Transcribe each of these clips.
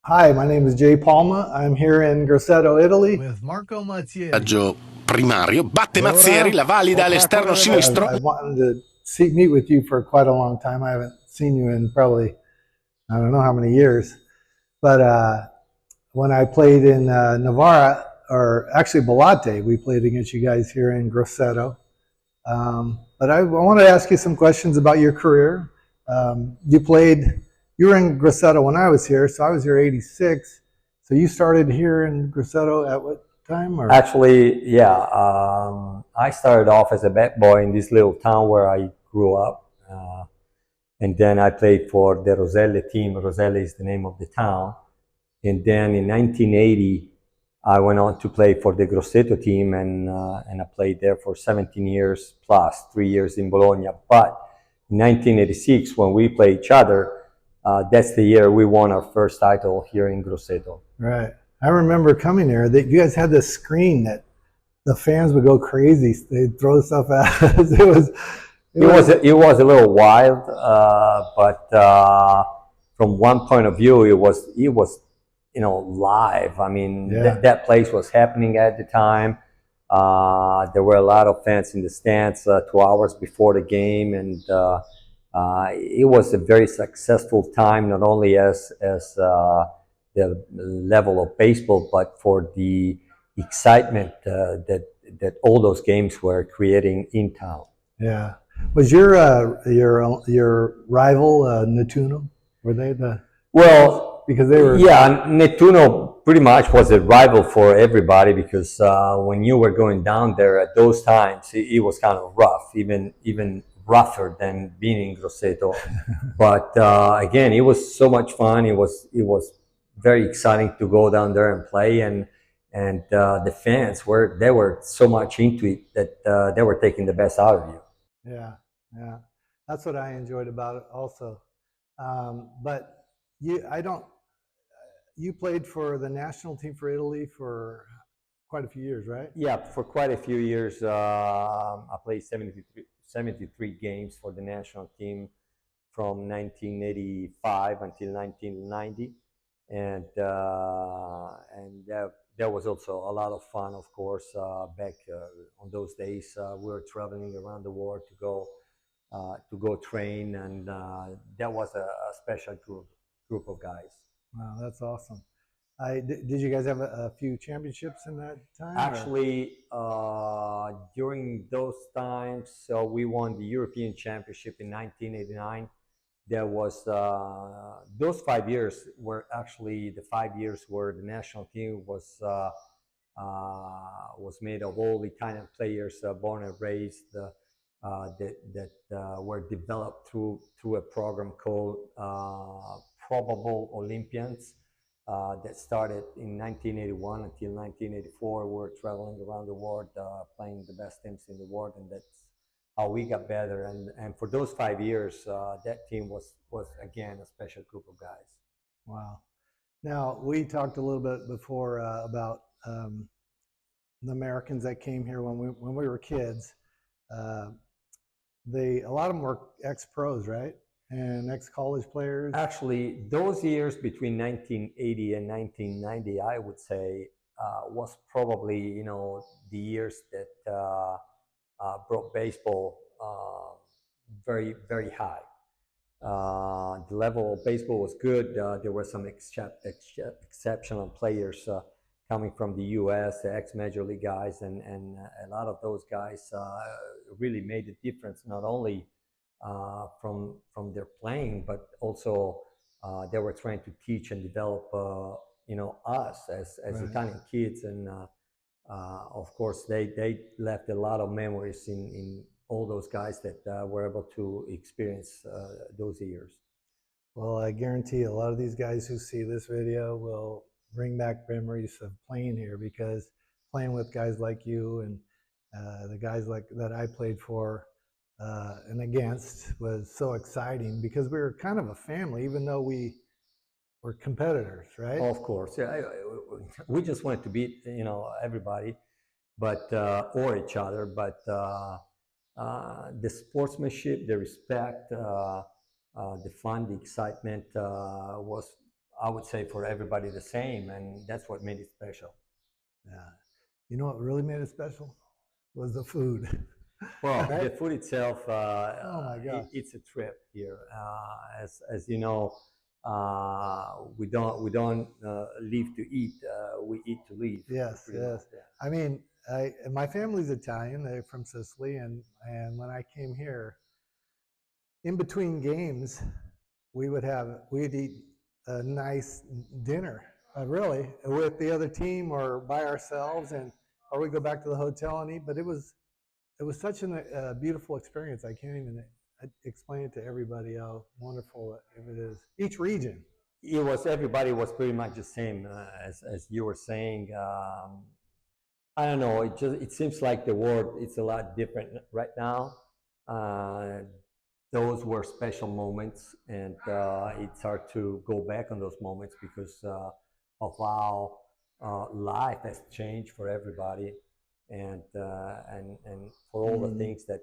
Hi, my name is Jay Palma. I'm here in Grosseto, Italy. With Marco Mazzeri. Passaggio primario, batte E Mazzeri, ora la valida all'esterno sinistro. I've wanted to meet with you for quite a long time. I haven't seen you in probably, I don't know how many years. But when I played in Navarra, or actually Balate, we played against you guys here in Grosseto. But I want to ask you some questions about your career. You were in Grosseto when I was here, so I was here '86. So you started here in Grosseto at what time? Or? Actually, yeah, I started off as a bat boy in this little town where I grew up. And then I played for the Roselle team. Roselle is the name of the town. And then in 1980, I went on to play for the Grosseto team, and I played there for 17 years plus 3 years in Bologna. But in 1986, when we played each other, that's the year we won our first title here in Grosseto. Right. I remember coming there that you guys had this screen that the fans would go crazy. They'd throw stuff at us. It was a little wild, but from one point of view, it was live. I mean, Yeah. that place was happening at the time. There were a lot of fans in the stands 2 hours before the game, and it was a very successful time, not only as the level of baseball, but for the excitement that all those games were creating in town. Yeah. Was your rival Nettuno? Were they the? Well, because they were. Yeah, Nettuno pretty much was a rival for everybody, because when you were going down there at those times, it was kind of rough, even rougher than being in Grosseto. But again, it was so much fun. It was very exciting to go down there and play, and the fans were so much into it that they were taking the best out of you. Yeah, yeah, that's what I enjoyed about it also. But I don't. You played for the national team for Italy for quite a few years, right? Yeah, for quite a few years. I played 73 games for the national team from 1985 until 1990, and that was also a lot of fun. Of course, back on those days, we were traveling around the world to go train, and that was a special group of guys. Wow, that's awesome. Did you guys have a few championships in that time? Actually, during those times, so we won the European Championship in 1989. There was those 5 years were actually the 5 years where the national team was made of all Italian players born and raised that were developed through a program called Probable Olympians. That started in 1981 until 1984. We were traveling around the world, playing the best teams in the world, and that's how we got better. And for those 5 years, that team was again a special group of guys. Wow. Now, we talked a little bit before about the Americans that came here when we were kids. A lot of them were ex-pros, right? And ex-college players. Actually, those years between 1980 and 1990, I would say, was probably the years that brought baseball very, very high. The level of baseball was good. There were some exceptional players coming from the U.S., the ex-major league guys, and a lot of those guys really made a difference, not only from their playing, but also they were trying to teach and develop us as right. Italian kids, and of course they left a lot of memories in all those guys that were able to experience those years. Well, I guarantee a lot of these guys who see this video will bring back memories of playing here, because playing with guys like you and the guys that I played for and against was so exciting, because we were kind of a family, even though we were competitors, right? Of course, yeah. We just wanted to beat everybody, but or each other, but the sportsmanship, the respect, the fun, the excitement was, I would say for everybody the same, and that's what made it special. Yeah. You know what really made it special was the food. Well, Right? the food itself, Oh my gosh. it's a trip here. As you know, we don't live to eat. We eat to live. Yes, Pretty yes. much, yeah. I mean, my family's Italian. They're from Sicily, and when I came here, in between games, we'd eat a nice dinner, really, with the other team or by ourselves, or we go back to the hotel and eat. But it was such a beautiful experience. I can't even explain it to everybody how wonderful it is. Each region. Everybody was pretty much the same as you were saying. I don't know. It seems like the world it's a lot different right now. Uh, those were special moments, and it's hard to go back on those moments because of how life has changed for everybody, and for all the things that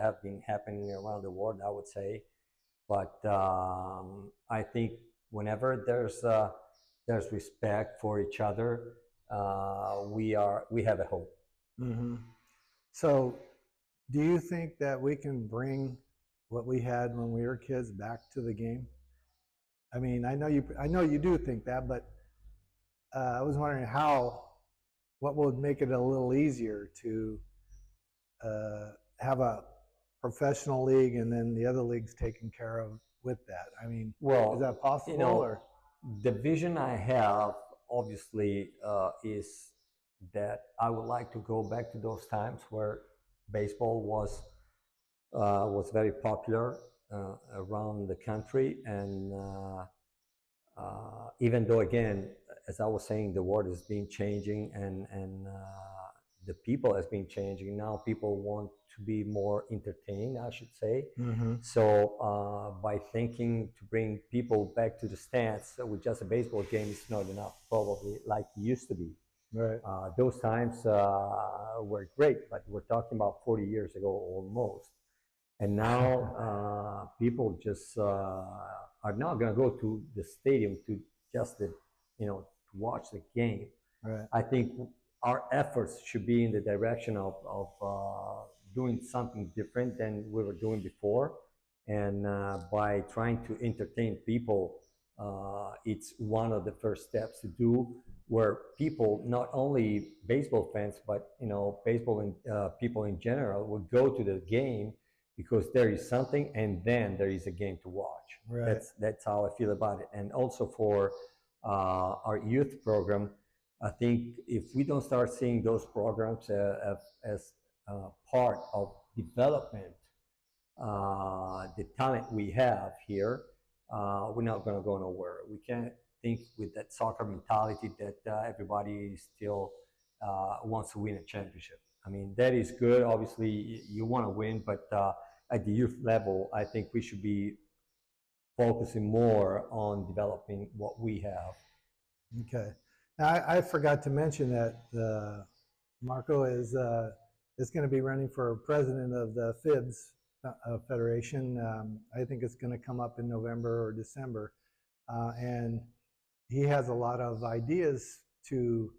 have been happening around the world, I would say. But I think whenever there's respect for each other, we have a hope. Mm-hmm. So, do you think that we can bring what we had when we were kids back to the game? I mean, I know you do think that, but I was wondering what would make it a little easier to have a professional league and then the other leagues taken care of with that. I mean, is that possible? Or? The vision I have, obviously, is that I would like to go back to those times where baseball was very popular around the country, and even though, again, as I was saying, the world has been changing, and the people has been changing. Now people want to be more entertained, I should say. So by thinking to bring people back to the stands with just a baseball game is not enough, probably, like it used to be. Right. Those times were great, but we're talking about 40 years ago almost. And now people just are not going to go to the stadium to just to watch the game. Right. I think our efforts should be in the direction of doing something different than we were doing before, and by trying to entertain people, it's one of the first steps to do, where people, not only baseball fans, but baseball and people in general, would go to the game because there is something, and then there is a game to watch. Right. That's how I feel about it. And also for our youth program, I think if we don't start seeing those programs as part of development, the talent we have here, we're not going to go nowhere. We can't think with that soccer mentality that everybody still wants to win a championship. I mean, that is good. Obviously, you want to win, but at the youth level, I think we should be focusing more on developing what we have. Okay. Now, I forgot to mention that Marco is going to be running for president of the FIBS Federation. I think it's going to come up in November or December, and he has a lot of ideas to